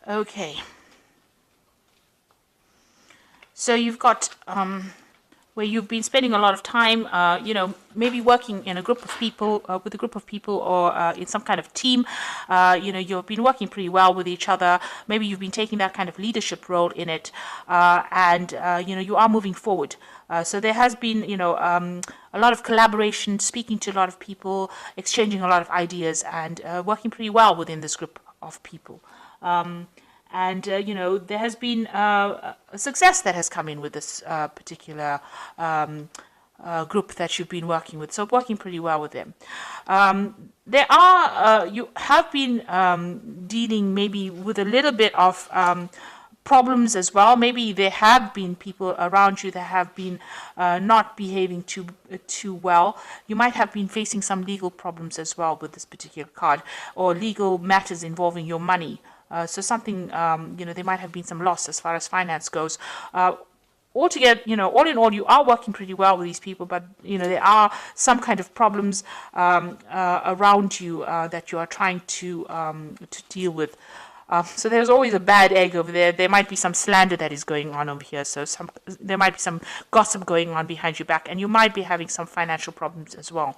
Okay. So you've got where you've been spending a lot of time, maybe working in a group of people, with a group of people, or in some kind of team. You've been working pretty well with each other. Maybe you've been taking that kind of leadership role in it, and you are moving forward. So there has been, a lot of collaboration, speaking to a lot of people, exchanging a lot of ideas, and working pretty well within this group of people. And there has been a success that has come in with this particular group that you've been working with. So working pretty well with them. You have been dealing maybe with a little bit of problems as well. Maybe there have been people around you that have been not behaving too well. You might have been facing some legal problems as well with this particular card, or legal matters involving your money. So something, there might have been some loss as far as finance goes. Altogether, all in all, you are working pretty well with these people, but, there are some kind of problems around you that you are trying to deal with. So there's always a bad egg over there. There might be some slander that is going on over here. So there might be some gossip going on behind your back, and you might be having some financial problems as well.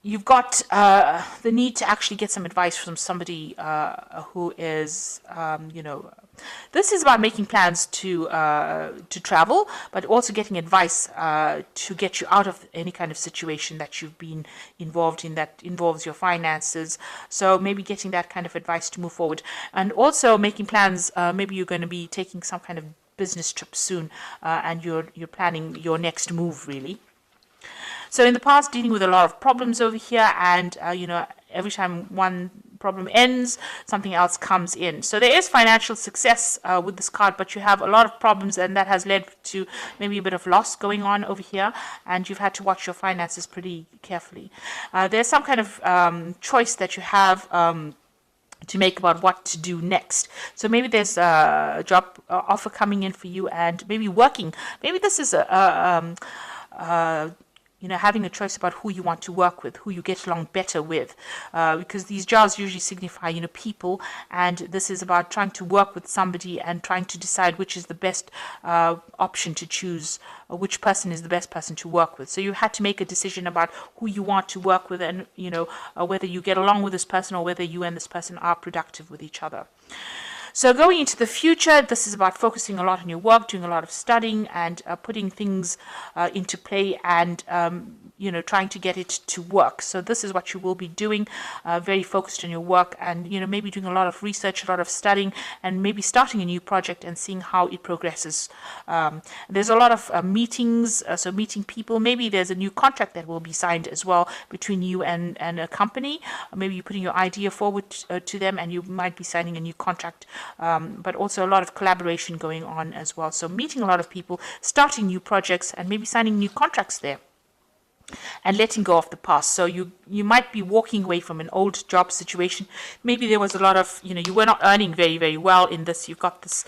You've got the need to actually get some advice from somebody who is, this is about making plans to travel, but also getting advice to get you out of any kind of situation that you've been involved in that involves your finances. So maybe getting that kind of advice to move forward, and also making plans. Maybe you're going to be taking some kind of business trip soon, and you're planning your next move, really. So in the past, dealing with a lot of problems over here, and every time one problem ends, something else comes in. So there is financial success with this card, but you have a lot of problems, and that has led to maybe a bit of loss going on over here, and you've had to watch your finances pretty carefully. There's some kind of choice that you have to make about what to do next. So maybe there's a job offer coming in for you, and maybe working. Maybe this is having a choice about who you want to work with, who you get along better with, because these jars usually signify, people, and this is about trying to work with somebody and trying to decide which is the best option to choose, which person is the best person to work with. So you had to make a decision about who you want to work with, and, whether you get along with this person, or whether you and this person are productive with each other. So going into the future, this is about focusing a lot on your work, doing a lot of studying, and putting things into play, and trying to get it to work. So this is what you will be doing, very focused on your work, and maybe doing a lot of research, a lot of studying, and maybe starting a new project and seeing how it progresses. There's a lot of meetings, so meeting people. Maybe there's a new contract that will be signed as well between you and a company. Maybe you're putting your idea forward to them, and you might be signing a new contract. But also a lot of collaboration going on as well. So meeting a lot of people, starting new projects, and maybe signing new contracts there, and letting go of the past. So you might be walking away from an old job situation. Maybe there was a lot of, you were not earning very, very well in this. You've got this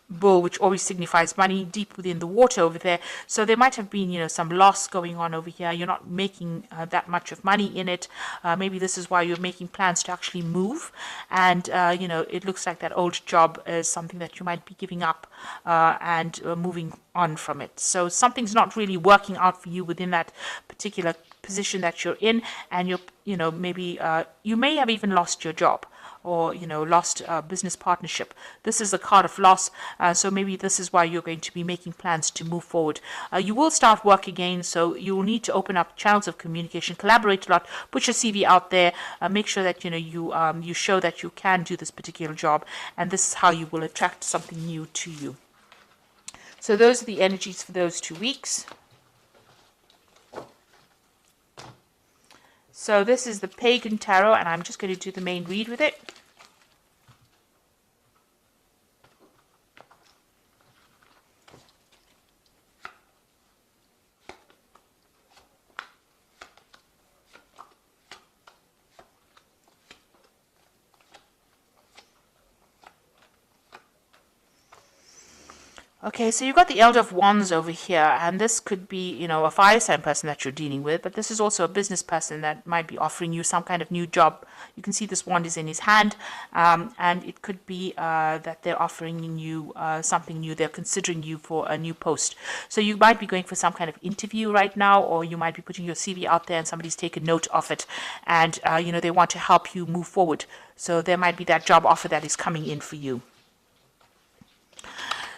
bull, which always signifies money, deep within the water over there. So there might have been, some loss going on over here. You're not making that much of money in it. Maybe this is why you're making plans to actually move. And, it looks like that old job is something that you might be giving up and moving on from it. So something's not really working out for you within that particular position that you're in. And maybe you may have even lost your job, or lost business partnership. This is a card of loss, so maybe this is why you're going to be making plans to move forward. You will start work again, so you will need to open up channels of communication, collaborate a lot, put your CV out there, make sure that you show that you can do this particular job, and this is how you will attract something new to you. So those are the energies for those 2 weeks. So this is the Pagan Tarot, and I'm just going to do the main read with it. Okay, so you've got the Elder of Wands over here, and this could be, a fire sign person that you're dealing with, but this is also a business person that might be offering you some kind of new job. You can see this wand is in his hand, and it could be that they're offering you something new. They're considering you for a new post. So you might be going for some kind of interview right now, or you might be putting your CV out there and somebody's taken note of it, and, they want to help you move forward. So there might be that job offer that is coming in for you.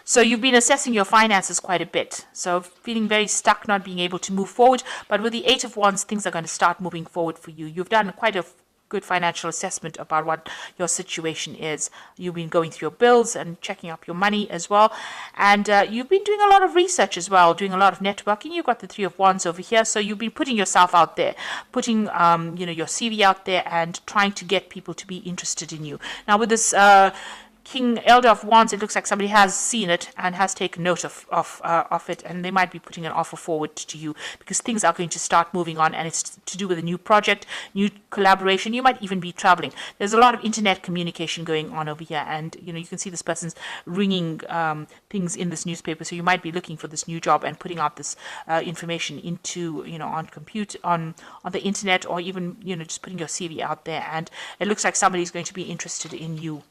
So you've been assessing your finances quite a bit. So feeling very stuck, not being able to move forward. But with the Eight of Wands, things are going to start moving forward for you. You've done quite a good financial assessment about what your situation is. You've been going through your bills and checking up your money as well. And you've been doing a lot of research as well, doing a lot of networking. You've got the Three of Wands over here. So you've been putting yourself out there, putting, your CV out there and trying to get people to be interested in you. Now with this King Elder of Wands, it looks like somebody has seen it and has taken note of it, and they might be putting an offer forward to you because things are going to start moving on, and it's to do with a new project, new collaboration. You might even be traveling. There's a lot of internet communication going on over here, and you can see this person's ringing things in this newspaper. So you might be looking for this new job and putting out this information into on the internet, or even just putting your CV out there. And it looks like somebody's going to be interested in you.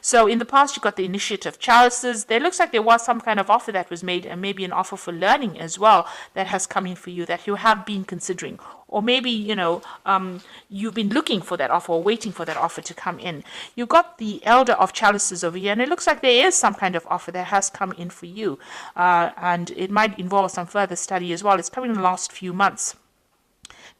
So in the past, you got the Initiative Chalices. There looks like there was some kind of offer that was made, and maybe an offer for learning as well that has come in for you that you have been considering. Or maybe, you've been looking for that offer or waiting for that offer to come in. You've got the Elder of Chalices over here, and it looks like there is some kind of offer that has come in for you. And it might involve some further study as well. It's coming in the last few months.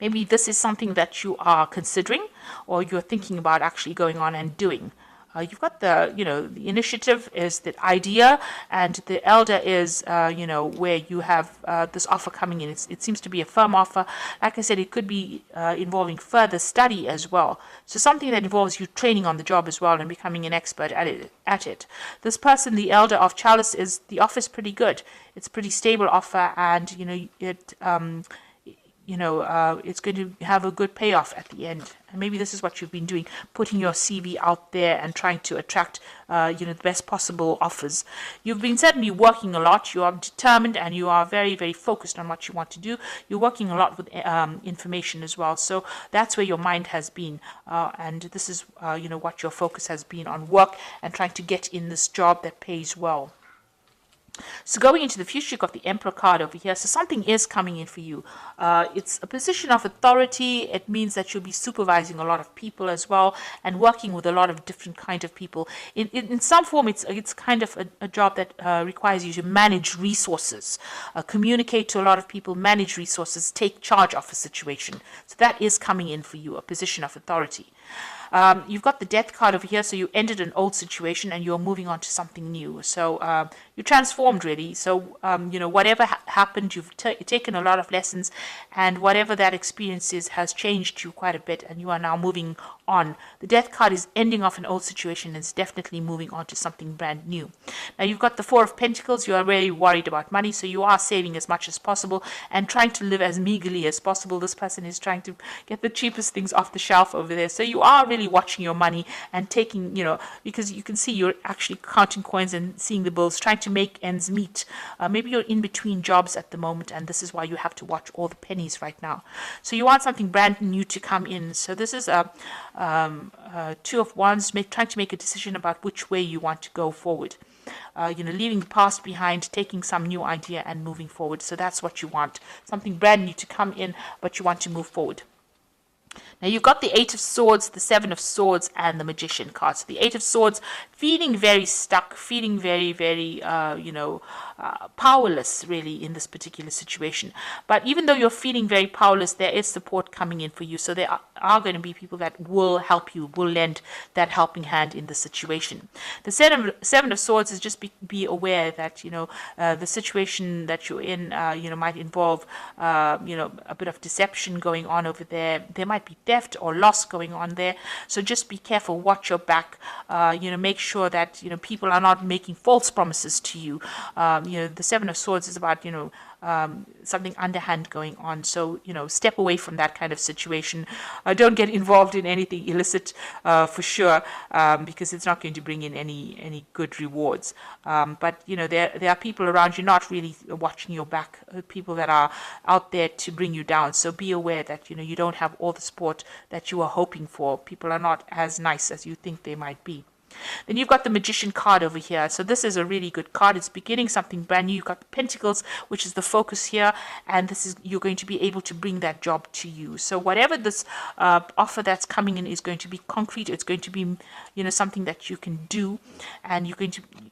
Maybe this is something that you are considering or you're thinking about actually going on and doing. You've got the initiative is the idea, and the elder is, where you have this offer coming in. It seems to be a firm offer. Like I said, it could be involving further study as well. So something that involves you training on the job as well and becoming an expert at it. This person, the Elder of Chalice, the offer is pretty good. It's a pretty stable offer, and, it's going to have a good payoff at the end. And maybe this is what you've been doing, putting your CV out there and trying to attract, the best possible offers. You've been certainly working a lot. You are determined and you are very, very focused on what you want to do. You're working a lot with information as well. So that's where your mind has been. And this is, what your focus has been on, work and trying to get in this job that pays well. So going into the future, you've got the Emperor card over here. So something is coming in for you. It's a position of authority. It means that you'll be supervising a lot of people as well and working with a lot of different kind of people. In some form, it's kind of a job that requires you to manage resources, communicate to a lot of people, manage resources, take charge of a situation. So that is coming in for you, a position of authority. You've got the Death card over here, so you ended an old situation and you're moving on to something new. So you transformed really. So whatever happened, you've taken a lot of lessons, and whatever that experience is has changed you quite a bit, and you are now moving on. The Death card is ending off an old situation and is definitely moving on to something brand new. Now you've got the Four of Pentacles. You are really worried about money, so you are saving as much as possible and trying to live as meagerly as possible. This person is trying to get the cheapest things off the shelf over there. So you are really watching your money and taking, because you can see you're actually counting coins and seeing the bills, trying to make ends meet. Maybe you're in between jobs at the moment, and this is why you have to watch all the pennies right now. So you want something brand new to come in. So this is a Two of Wands, trying to make a decision about which way you want to go forward. Leaving the past behind, taking some new idea and moving forward. So that's what you want. Something brand new to come in, but you want to move forward. Now you've got the Eight of Swords, the Seven of Swords, and the Magician card. So the Eight of Swords, feeling very stuck, feeling very, very, powerless really in this particular situation. But even though you're feeling very powerless, there is support coming in for you. So there are going to be people that will help you, will lend that helping hand in the situation. The Seven of Swords is just be aware that, the situation that you're in, might involve, a bit of deception going on over there. There might be theft or loss going on there. So just be careful, watch your back, make sure that, people are not making false promises to you. The Seven of Swords is about, something underhand going on. So, step away from that kind of situation. Don't get involved in anything illicit for sure, because it's not going to bring in any good rewards. But, there are people around you not really watching your back, people that are out there to bring you down. So be aware that, you don't have all the support that you are hoping for. People are not as nice as you think they might be. Then you've got the Magician card over here. So this is a really good card. It's beginning something brand new. You've got the Pentacles, which is the focus here, and this is, you're going to be able to bring that job to you. So whatever this offer that's coming in is going to be concrete. It's going to be, something that you can do, and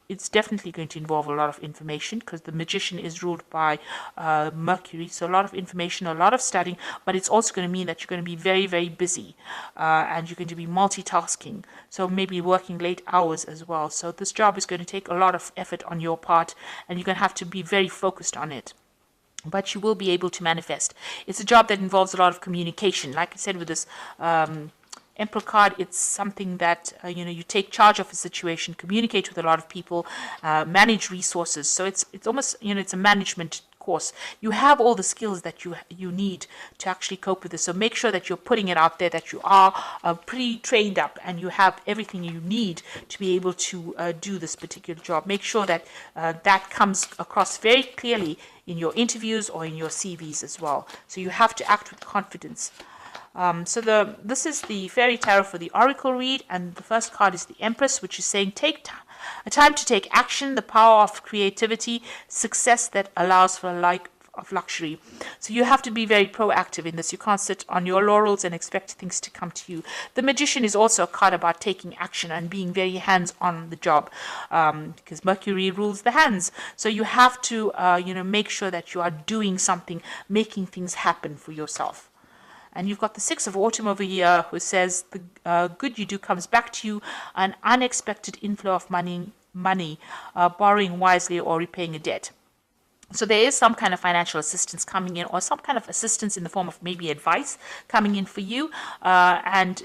it's definitely going to involve a lot of information, because the Magician is ruled by Mercury. So a lot of information, a lot of studying, but it's also going to mean that you're going to be very, very busy, and you're going to be multitasking. So maybe working late hours as well. So this job is going to take a lot of effort on your part, and you're going to have to be very focused on it. But you will be able to manifest. It's a job that involves a lot of communication. Like I said, with this Emperor card, it's something that, you take charge of a situation, communicate with a lot of people, manage resources. So it's almost, it's a management course. You have all the skills that you need to actually cope with this. So make sure that you're putting it out there, that you are pretty trained up, and you have everything you need to be able to do this particular job. Make sure that that comes across very clearly in your interviews or in your CVs as well. So you have to act with confidence. This is the Fairy Tarot for the Oracle read, and the first card is the Empress, which is saying a time to take action, the power of creativity, success that allows for a life of luxury. So you have to be very proactive in this. You can't sit on your laurels and expect things to come to you. The Magician is also a card about taking action and being very hands on the job, because Mercury rules the hands. So you have to, make sure that you are doing something, making things happen for yourself. And you've got the Six of Autumn over here, who says the good you do comes back to you, an unexpected inflow of money, borrowing wisely or repaying a debt. So there is some kind of financial assistance coming in, or some kind of assistance in the form of maybe advice coming in for you. And,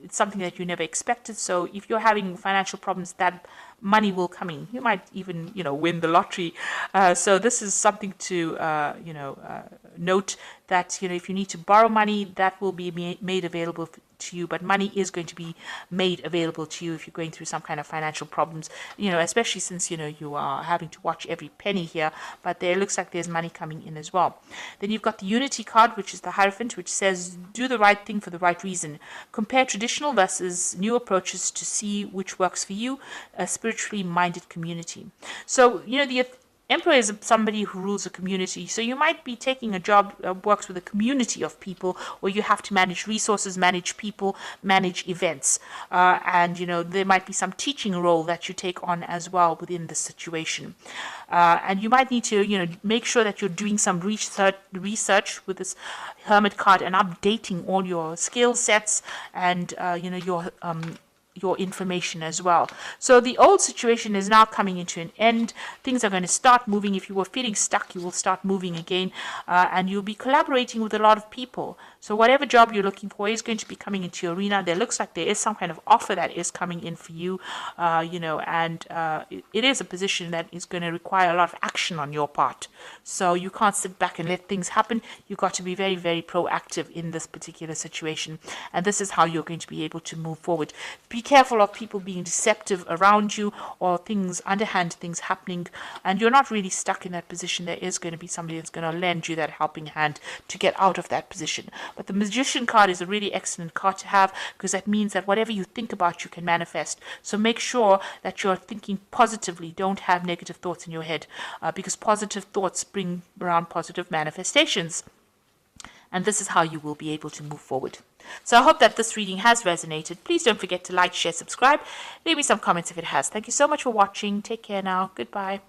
it's something that you never expected. So if you're having financial problems, that money will come in. You might even, win the lottery. So this is something to, note that, if you need to borrow money, that will be made available to you, but money is going to be made available to you if you're going through some kind of financial problems, especially since, you are having to watch every penny here, but there looks like there's money coming in as well. Then you've got the Unity card, which is the Hierophant, which says, do the right thing for the right reason. Compare traditional versus new approaches to see which works for you, a spiritually minded community. So, the Emperor is somebody who rules a community. So you might be taking a job that works with a community of people, where you have to manage resources, manage people, manage events. And, there might be some teaching role that you take on as well within the situation. And you might need to, make sure that you're doing some research with this Hermit card and updating all your skill sets and, your information as well. So the old situation is now coming into an end. Things are going to start moving. If you were feeling stuck, you will start moving again, and you'll be collaborating with a lot of people. So whatever job you're looking for is going to be coming into your arena. There looks like there is some kind of offer that is coming in for you, and it is a position that is going to require a lot of action on your part. So you can't sit back and let things happen. You've got to be very, very proactive in this particular situation, and this is how you're going to be able to move forward. Be careful of people being deceptive around you, or underhand things happening, and you're not really stuck in that position. There is going to be somebody that's going to lend you that helping hand to get out of that position. But the Magician card is a really excellent card to have, because that means that whatever you think about, you can manifest. So make sure that you're thinking positively. Don't have negative thoughts in your head, because positive thoughts bring around positive manifestations. And this is how you will be able to move forward. So I hope that this reading has resonated. Please don't forget to like, share, subscribe. Leave me some comments if it has. Thank you so much for watching. Take care now. Goodbye.